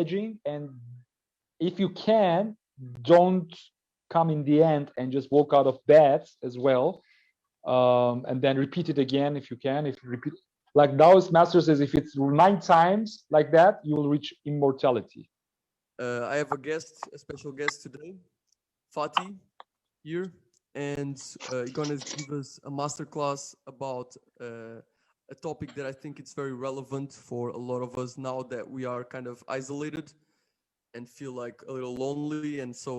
edging, and if you can, don't come in the end and just walk out of bed as well, and then repeat it again if you can. If you repeat, like Taoist master says, if it's 9 times like that, you will reach immortality. I have a special guest today, Fatih, here, and he's gonna give us a masterclass about a topic that I think it's very relevant for a lot of us now that we are kind of isolated and feel like a little lonely. And so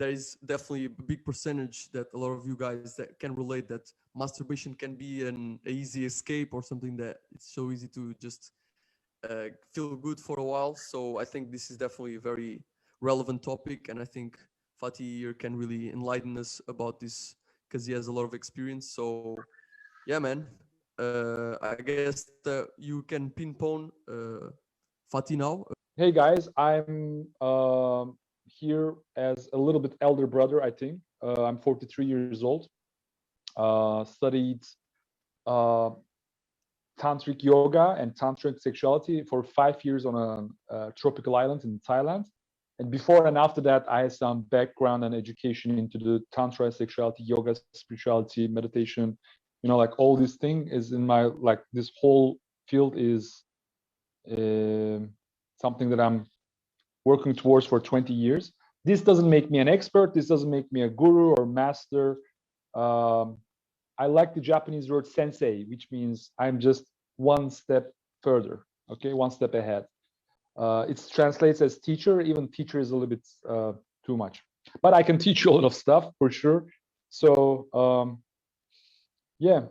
there is definitely a big percentage that a lot of you guys that can relate that masturbation can be an easy escape or something that it's so easy to just feel good for a while. So I think this is definitely a very relevant topic, and I think Fatih here can really enlighten us about this because he has a lot of experience. So yeah, man, I guess that you can pinpoint Fatih now. Hey guys, I'm here as a little bit elder brother, I think. I'm 43 years old. Studied tantric yoga and tantric sexuality for 5 years on a tropical island in Thailand. And before and after that, I had some background and education into the tantra, sexuality, yoga, spirituality, meditation. You know, like all this thing is in my, like this whole field is something that I'm working towards for 20 years. This doesn't make me an expert. This doesn't make me a guru or master. I like the Japanese word sensei, which means I'm just one step further, okay, one step ahead. It translates as teacher. Even teacher is a little bit too much, but I can teach you a lot of stuff for sure. So yeah,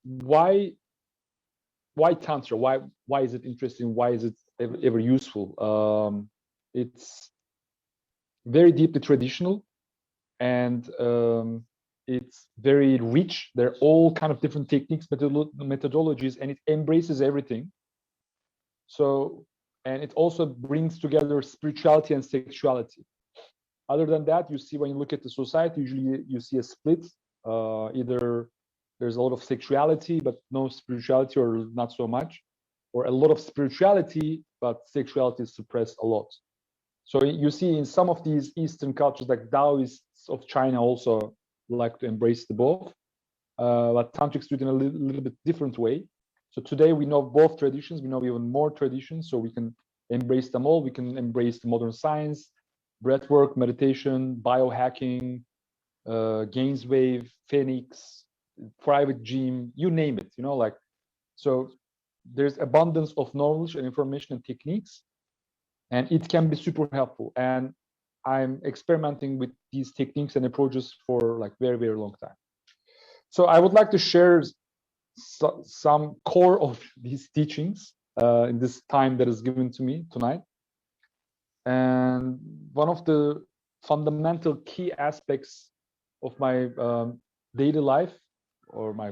why tantra? Why is it interesting? Why is it ever useful? It's very deeply traditional, and it's very rich. There are all kind of different techniques, methodologies, and it embraces everything. So, and it also brings together spirituality and sexuality. Other than that, you see when you look at the society, usually you see a split. Either there's a lot of sexuality but no spirituality, or not so much, or a lot of spirituality but sexuality is suppressed a lot. So you see in some of these Eastern cultures, like Taoists of China also like to embrace the both, but tantrics do it in a little bit different way. So today we know both traditions, we know even more traditions, so we can embrace them all. We can embrace the modern science, breathwork, meditation, biohacking, Gainswave, Phoenix, private gym, you name it, you know, like, so there's abundance of knowledge and information and techniques, and it can be super helpful. And I'm experimenting with these techniques and approaches for like very, very long time. So I would like to share some core of these teachings in this time that is given to me tonight. And one of the fundamental key aspects of my daily life or my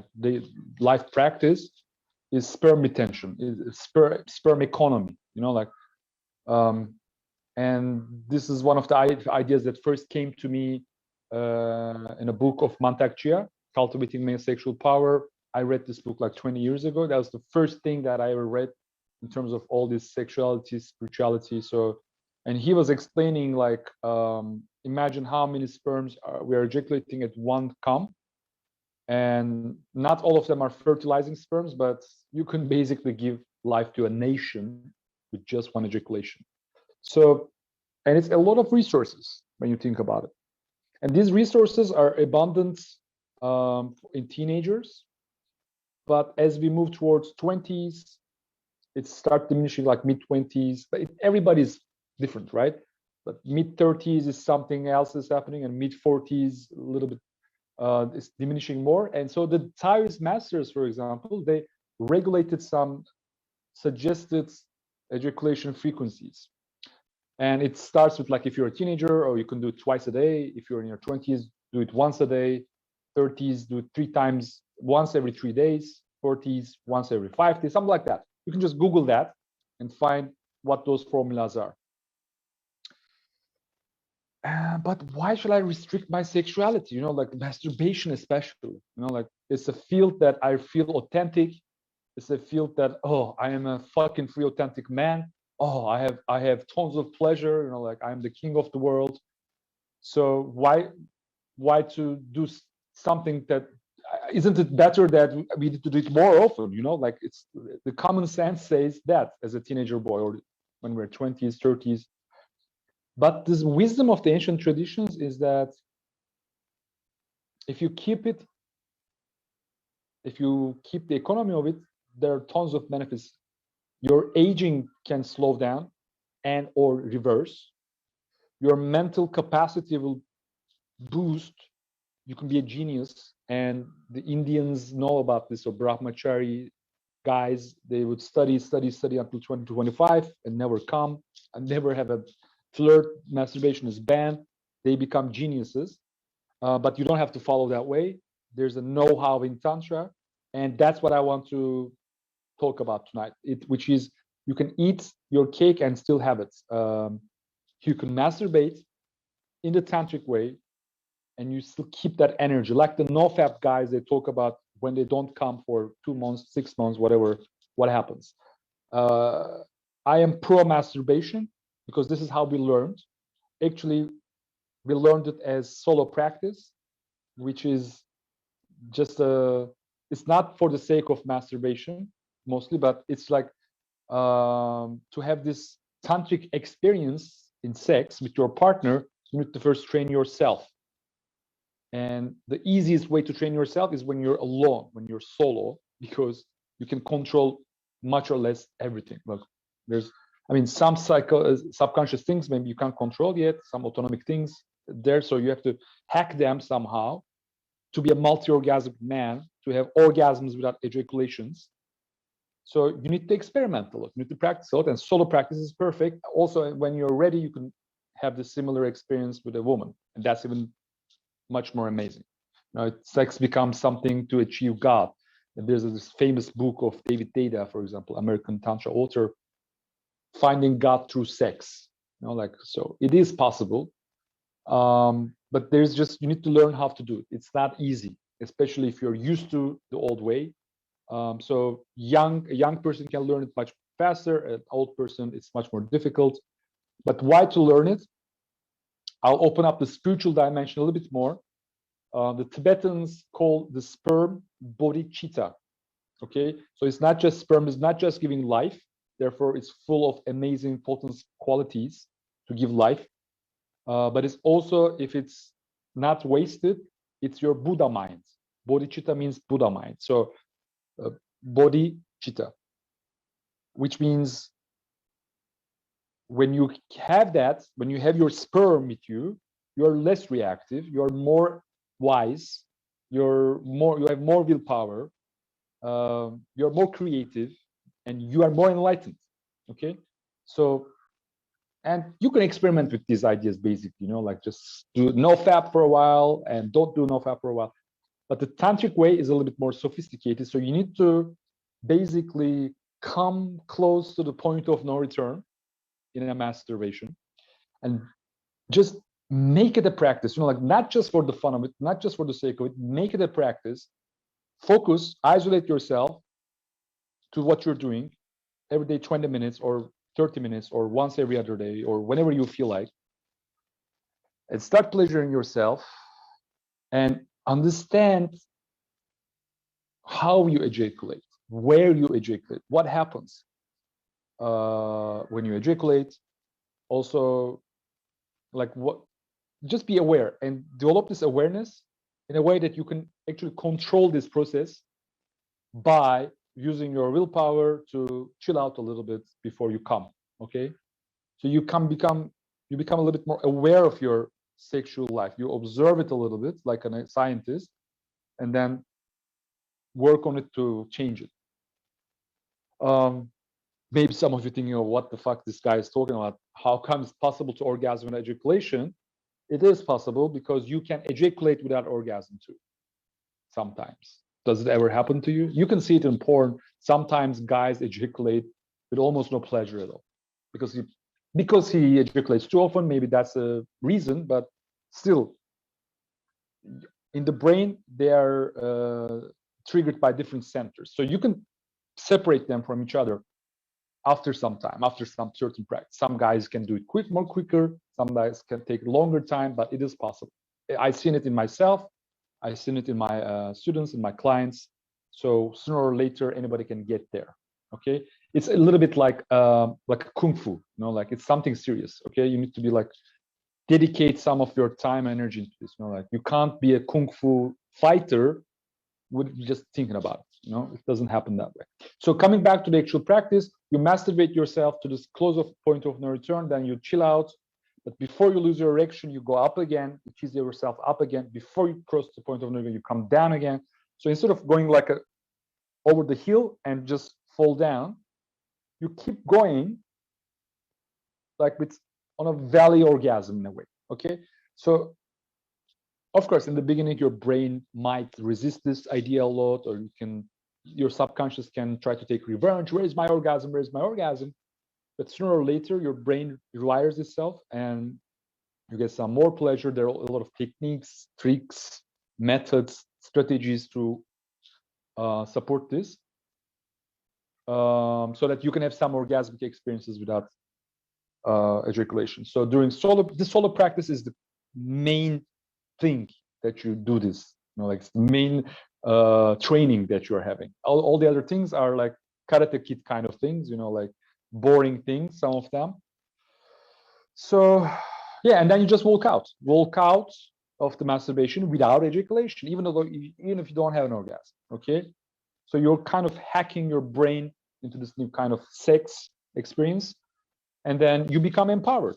life practice is sperm retention, is sperm economy, you know, like, and this is one of the ideas that first came to me in a book of Mantak Chia, Cultivating Male Sexual Power. I read this book like 20 years ago. That was the first thing that I ever read in terms of all this sexuality, spirituality. So, and he was explaining like, imagine how many sperms we are ejaculating at one come, and not all of them are fertilizing sperms, but you can basically give life to a nation with just one ejaculation. So, and it's a lot of resources when you think about it. And these resources are abundant in teenagers, but as we move towards 20s, it starts diminishing, like mid-20s, but everybody's different, right? But mid-30s is something else is happening, and mid-40s a little bit is diminishing more. And so the Taoist masters, for example, they regulated some suggested ejaculation frequencies. And it starts with like, if you're a teenager, or you can do it twice a day. If you're in your 20s, do it once a day. 30s, do it 3 times, once every 3 days. 40s, once every 5 days, something like that. You can just Google that and find what those formulas are. But why should I restrict my sexuality? You know, like masturbation especially, you know, like it's a field that I feel authentic. It's a field that, oh, I am a fucking free, authentic man. oh, I have tons of pleasure, you know, like I'm the king of the world. So why to do something that isn't it better that we need to do it more often, you know, like it's the common sense says that as a teenager boy or when we're 20s 30s. But this wisdom of the ancient traditions is that if you keep it, if you keep the economy of it, there are tons of benefits. Your aging can slow down and or reverse. Your mental capacity will boost. You can be a genius. And the Indians know about this. So brahmachari guys, they would study until 20 to 25 and never come and never have a flirt. Masturbation is banned. They become geniuses. But you don't have to follow that way. There's a know-how in Tantra. And that's what I want to talk about tonight, which is you can eat your cake and still have it. You can masturbate in the tantric way and you still keep that energy, like the nofap guys. They talk about when they don't come for 2 months, 6 months, whatever, what happens. I am pro masturbation because this is how we learned. Actually, we learned it as solo practice, which is just it's not for the sake of masturbation mostly, but it's like to have this tantric experience in sex with your partner. You need to first train yourself, and the easiest way to train yourself is when you're alone, when you're solo, because you can control much or less everything. Look, there's, I mean, some subconscious things maybe you can't control yet, some autonomic things there, so you have to hack them somehow to be a multi-orgasmic man, to have orgasms without ejaculations. So you need to experiment a lot, you need to practice a lot, and solo practice is perfect. Also, when you're ready, you can have the similar experience with a woman, and that's even much more amazing. Now, sex becomes something to achieve God. And there's this famous book of David Deida, for example, American Tantra author, Finding God Through Sex. You know, like, so it is possible. But there's just, you need to learn how to do it. It's not easy, especially if you're used to the old way. So a young person can learn it much faster. An old person, it's much more difficult. But why to learn it? I'll open up the spiritual dimension a little bit more. The Tibetans call the sperm bodhicitta. Okay, so it's not just sperm is not just giving life. Therefore, it's full of amazing potent qualities to give life. But it's also, if it's not wasted, it's your Buddha mind. Bodhicitta means Buddha mind. So bodhicitta, which means when you have that, when you have your sperm with you, you're less reactive, you're more wise, you have more willpower, you're more creative, and you are more enlightened. Okay, so, and you can experiment with these ideas basically, you know, like just do no fap for a while and don't do no fap for a while. But the tantric way is a little bit more sophisticated, so you need to basically come close to the point of no return in a masturbation and just make it a practice, you know, like not just for the fun of it, not just for the sake of it, make it a practice. Focus, isolate yourself to what you're doing every day, 20 minutes or 30 minutes or once every other day or whenever you feel like, and start pleasuring yourself and understand how you ejaculate, where you ejaculate, what happens when you ejaculate. Also, like what, just be aware and develop this awareness in a way that you can actually control this process by using your willpower to chill out a little bit before you come. Okay, so you become a little bit more aware of your sexual life. You observe it a little bit like a scientist, and then work on it to change it. Maybe some of you thinking, oh, what the fuck this guy is talking about? How come it's possible to orgasm in ejaculation? It is possible because you can ejaculate without orgasm too. Sometimes. Does it ever happen to you? You can see it in porn. Sometimes guys ejaculate with almost no pleasure at all because he ejaculates too often. Maybe that's a reason, but still, in the brain they are triggered by different centers, so you can separate them from each other. after some time, after some certain practice. Some guys can do it more quicker. Some guys can take longer time, but it is possible. I've seen it in myself. I've seen it in my students, in my clients. So sooner or later, anybody can get there. Okay, it's a little bit like kung fu. You know, like it's something serious. Okay, you need to be like dedicate some of your time and energy into this. You know, like you can't be a kung fu fighter with just thinking about it. You know, it doesn't happen that way. So coming back to the actual practice, you masturbate yourself to this close of point of no return, then you chill out. But before you lose your erection, you go up again, you tease yourself up again. Before you cross the point of no return, you come down again. So instead of going like over the hill and just fall down, you keep going like with on a valley orgasm in a way. Okay. So of course, in the beginning, your brain might resist this idea a lot, or your subconscious can try to take revenge. Where is my orgasm? Where is my orgasm? But sooner or later, your brain rewires itself and you get some more pleasure. There are a lot of techniques, tricks, methods, strategies to support this, so that you can have some orgasmic experiences without ejaculation. So during this solo practice is the main thing that you do this. You know, like it's the main training that you're having. All the other things are like karate kid kind of things. You know, like boring things. Some of them. So yeah, and then you just walk out of the masturbation without ejaculation, even if you don't have an orgasm. Okay, so you're kind of hacking your brain into this new kind of sex experience, and then you become empowered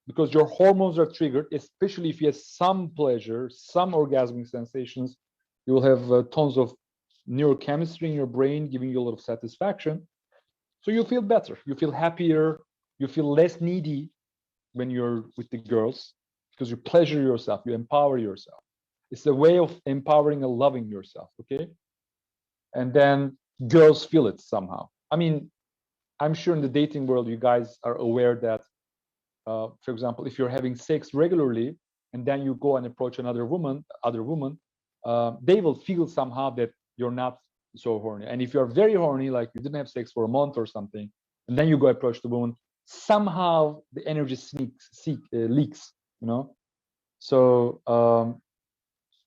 because your hormones are triggered, especially if you have some pleasure, some orgasmic sensations. You will have tons of neurochemistry in your brain giving you a lot of satisfaction. So you feel better, you feel happier, you feel less needy when you're with the girls because you pleasure yourself, you empower yourself. It's a way of empowering and loving yourself, okay? And then girls feel it somehow. I mean, I'm sure in the dating world, you guys are aware that, for example, if you're having sex regularly and then you go and approach another woman, they will feel somehow that you're not so horny. And if you're very horny, like you didn't have sex for a month or something, and then you go approach the woman, somehow the energy leaks, you know? So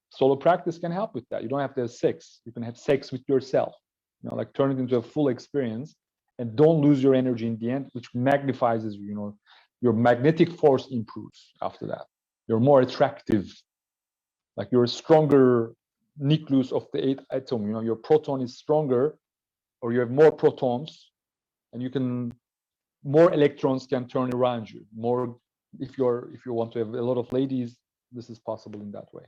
solo practice can help with that. You don't have to have sex. You can have sex with yourself, you know, like turn it into a full experience and don't lose your energy in the end, which magnifies, you know, your magnetic force improves after that. You're more attractive, like you're a stronger nucleus of the eighth atom, you know, your proton is stronger or you have more protons and more electrons can turn around you. More, if you want to have a lot of ladies, this is possible in that way.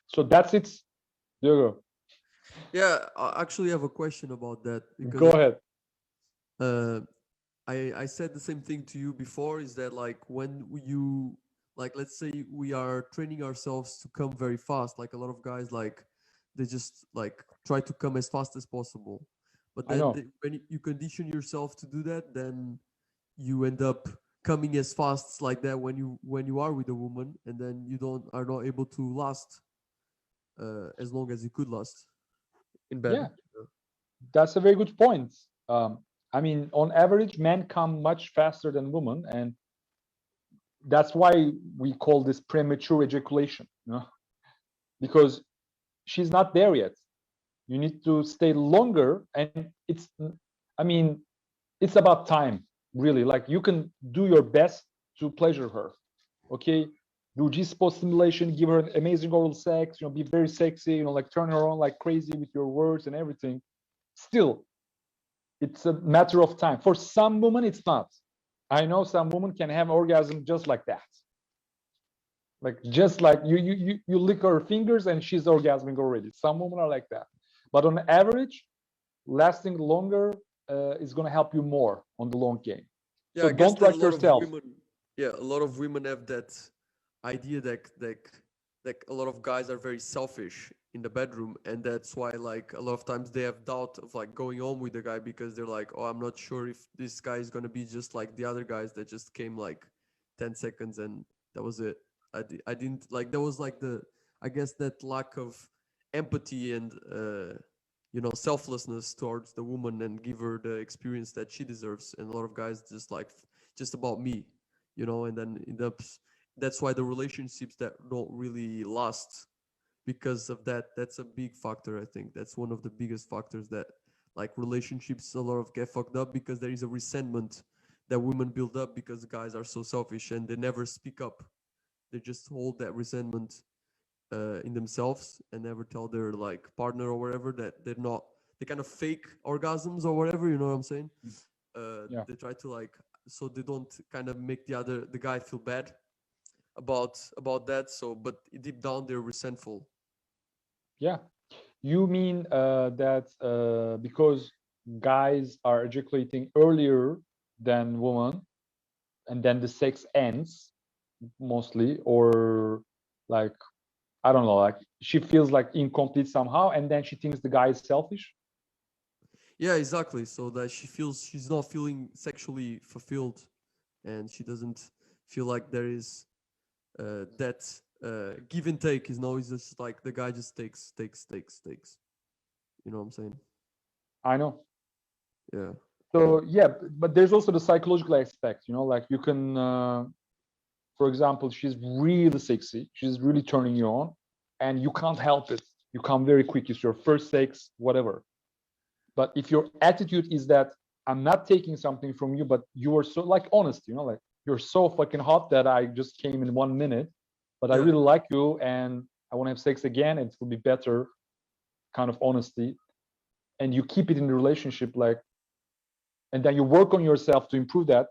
So that's it. There you go. Yeah, I actually have a question about that because Go ahead. I said the same thing to you before. Is that like when you like, let's say we are training ourselves to come very fast, like a lot of guys, like they just like try to come as fast as possible, but I then know. when you condition yourself to do that, then you end up coming as fast like that when you are with a woman, and then you don't are not able to last as long as you could last in bed. Yeah, that's a very good point. I mean, on average, men come much faster than women, and that's why we call this premature ejaculation, you know, because she's not there yet. You need to stay longer, and I mean, it's about time, really. Like you can do your best to pleasure her, okay? Do G-spot stimulation, give her an amazing oral sex, you know, be very sexy, you know, like turn her on like crazy with your words and everything. Still, it's a matter of time. For some women, it's not. I know some women can have orgasm just like that. Like just like you lick her fingers and she's orgasming already. Some women are like that. But on average, lasting longer is going to help you more on the long game. Yeah, So I guess don't that a rush lot of yourself. women, yeah, a lot of women have that idea that a lot of guys are very selfish in the bedroom, and that's why like a lot of times they have doubt of like going on with the guy because they're like, oh, I'm not sure if this guy is gonna be just like the other guys that just came like 10 seconds and that was it. I didn't like that was like the I guess that lack of empathy and you know, selflessness towards the woman and give her the experience that she deserves. And a lot of guys just like just about me, you know, and then that's why the relationships that don't really last because of that. That's a big factor. I think that's one of the biggest factors that like relationships a lot of get fucked up because there is a resentment that women build up because guys are so selfish and they never speak up. They just hold that resentment in themselves and never tell their like partner or whatever that they're not, they kind of fake orgasms or whatever, you know what I'm saying? Yeah. They try to like, so they don't kind of make the guy feel bad about that. So but deep down they're resentful. Yeah. You mean that because guys are ejaculating earlier than women, and then the sex ends mostly, or like I don't know, like she feels like incomplete somehow, and then she thinks the guy is selfish. Yeah, exactly. So that she feels she's not feeling sexually fulfilled, and she doesn't feel like there is that give and take. Is always just like the guy just takes. You know what I'm saying? I know. Yeah. So yeah, but there's also the psychological aspect. You know, like you can, for example, she's really sexy, she's really turning you on, and you can't help it. You come very quick. It's your first sex, whatever. But if your attitude is that I'm not taking something from you, but you are so like honest, you know, like you're so fucking hot that I just came in 1 minute, but I Yeah. really like you and I want to have sex again, and it will be better, kind of honesty, and you keep it in the relationship, like, and then you work on yourself to improve that,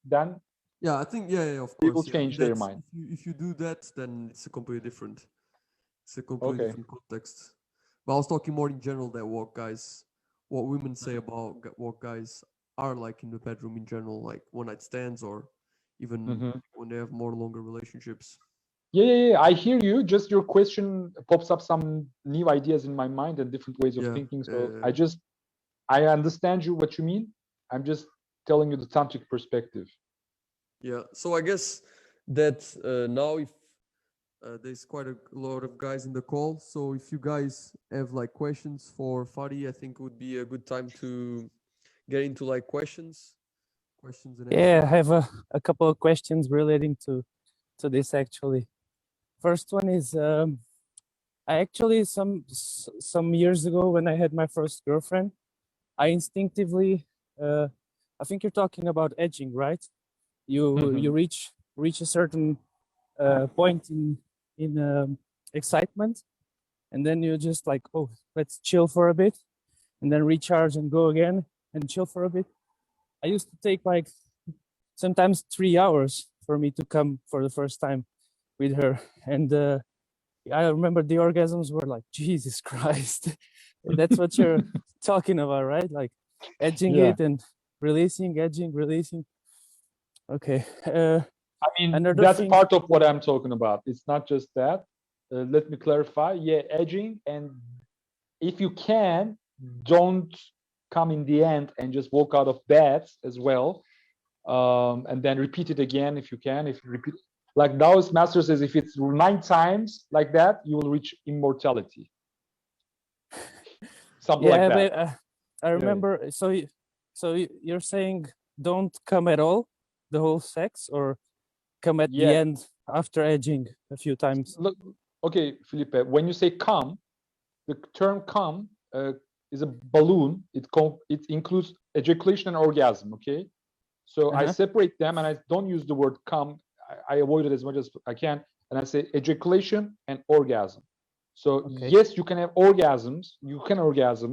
then Yeah, I think yeah, of they will course. Yeah, change their that's mind. if you do that, then it's a completely different. It's a completely Okay. different context. But I was talking more in general that what guys, what women say about what guys are like in the bedroom in general, like one night stands or even Mm-hmm. when they have more longer relationships. Yeah, I hear you. Just your question pops up some new ideas in my mind and different ways of Yeah, thinking. So I understand you what you mean. I'm just telling you the tantric perspective. yeah. So I guess that now if there's quite a lot of guys in the call, so if you guys have like questions for Fadi, I think it would be a good time to get into like questions and Yeah, answers. I have a couple of questions relating to this actually. First one is I actually some years ago when I had my first girlfriend, I instinctively I think you're talking about edging, right? You Mm-hmm. reach a certain point in excitement, and then you just like, oh, let's chill for a bit, and then recharge and go again and chill for a bit. I used to take like sometimes 3 hours for me to come for the first time with her, and I remember the orgasms were like, Jesus Christ. That's what you're talking about, right? Like edging Yeah. it and releasing, edging, releasing. Okay. I mean, Another that's thing. part of what I'm talking about. It's not just that. Let me clarify. Yeah, edging, and if you can, don't come in the end and just walk out of bed as well, and then repeat it again if you can. If you repeat, like Taoist master says, if it's 9 times like that, you will reach immortality. Something like Yeah, that. but I Yeah. remember. So you're saying don't come at all, the whole sex, or come at the Yeah. end after edging a few times? Look, okay, Felipe. When you say come, the term come is a balloon. It includes ejaculation and orgasm. Okay, so I Uh-huh. separate them and I don't use the word come. I avoid it as much as I can, and I say ejaculation and orgasm. So Okay. yes, you can have orgasms. You can orgasm,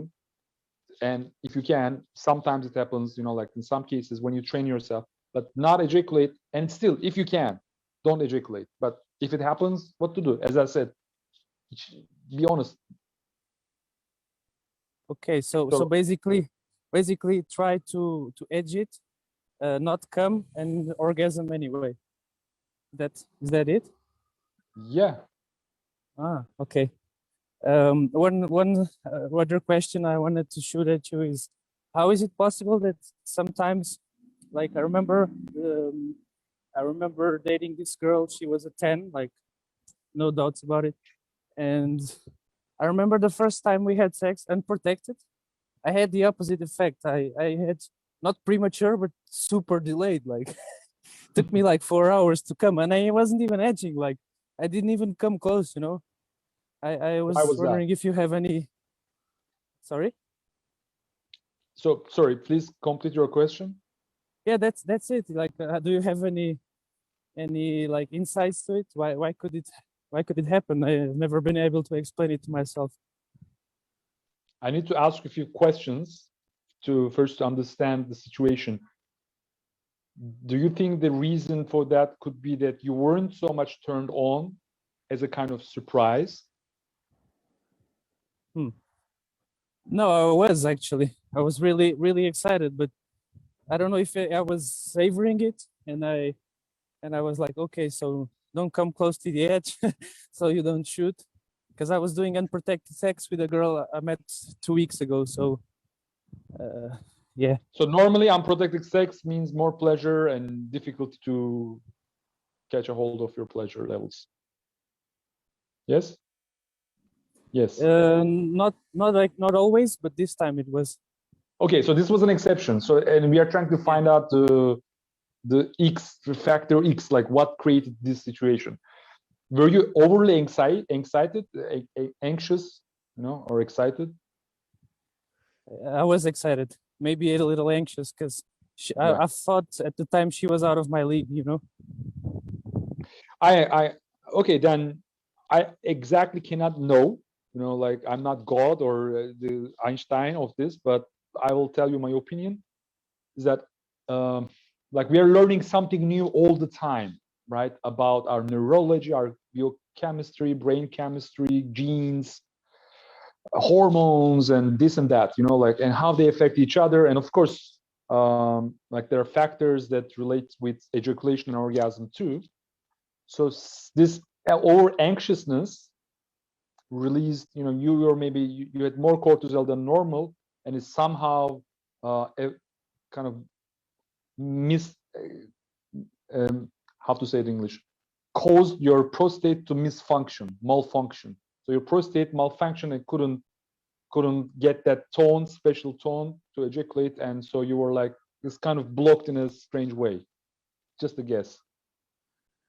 and if you can, sometimes it happens. You know, like in some cases when you train yourself, but not ejaculate. And still, if you can, don't ejaculate. But if it happens, what to do? As I said, be honest. Okay. So So basically try to edge it, not come and orgasm anyway. That is that it? yeah. Ah, okay. One other question I wanted to shoot at you is, how is it possible that sometimes, like I remember dating this girl. She was a 10, like no doubts about it, and I remember the first time we had sex unprotected. I had the opposite effect. I had not premature, but super delayed. Like took me like 4 hours to come, and I wasn't even edging. Like I didn't even come close. You know. I Why was was that? wondering if you have any. Sorry. So sorry, please complete your question. Yeah, that's it. Like, do you have any like insights to it? Why could it happen? I've never been able to explain it to myself. I need to ask a few questions to first understand the situation. Do you think the reason for that could be that you weren't so much turned on as a kind of surprise? No, I was actually. I was really excited, but I don't know if I was savoring it, and I was like, okay, so don't come close to the edge, so you don't shoot, because I was doing unprotected sex with a girl I met 2 weeks ago. So, yeah. So normally unprotected sex means more pleasure and difficulty to catch a hold of your pleasure levels. Yes? Yes. Not always, but this time it was. Okay, so this was an exception. So, and we are trying to find out the factor X, like what created this situation. Were you overly anxious, or excited? I was excited, maybe a little anxious, because I thought at the time she was out of my league, you know. Okay, then I exactly cannot know, like I'm not God or the Einstein of this, but I will tell you my opinion is that like we are learning something new all the time, right? About our neurology, our biochemistry, brain chemistry, genes, hormones, and this and that, like, and how they affect each other. And of course, like there are factors that relate with ejaculation and orgasm too. So this over anxiousness released, you had more cortisol than normal, and it's somehow kind of how to say it in English, caused your prostate to malfunction. So your prostate malfunctioned and couldn't get that special tone to ejaculate, and so you were like this kind of blocked in a strange way. Just a guess.